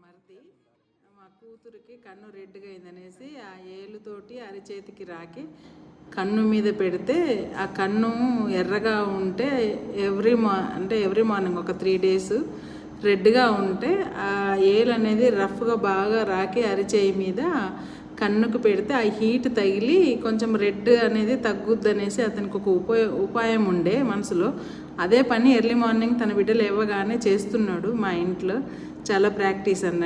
మరిది మా కూతురికి కన్ను రెడ్గా అయిందనేసి ఆ ఏలుతోటి అరిచేతికి రాకి కన్ను మీద పెడితే ఆ కన్ను ఎర్రగా ఉంటే ఎవ్రీ మార్నింగ్ ఒక 3 days రెడ్గా ఉంటే ఆ ఏలు అనేది రఫ్గా బాగా రాకి అరిచేయి మీద కన్నుకు పెడితే ఆ హీట్ తగిలి కొంచెం రెడ్ అనేది తగ్గుద్ది అనేసి అతనికి ఒక ఉపాయం ఉండే మనసులో. అదే పని ఎర్లీ మార్నింగ్ తన బిడ్డలు ఇవ్వగానే చేస్తున్నాడు మా ఇంట్లో. చాలా ప్రాక్టీస్ అన్న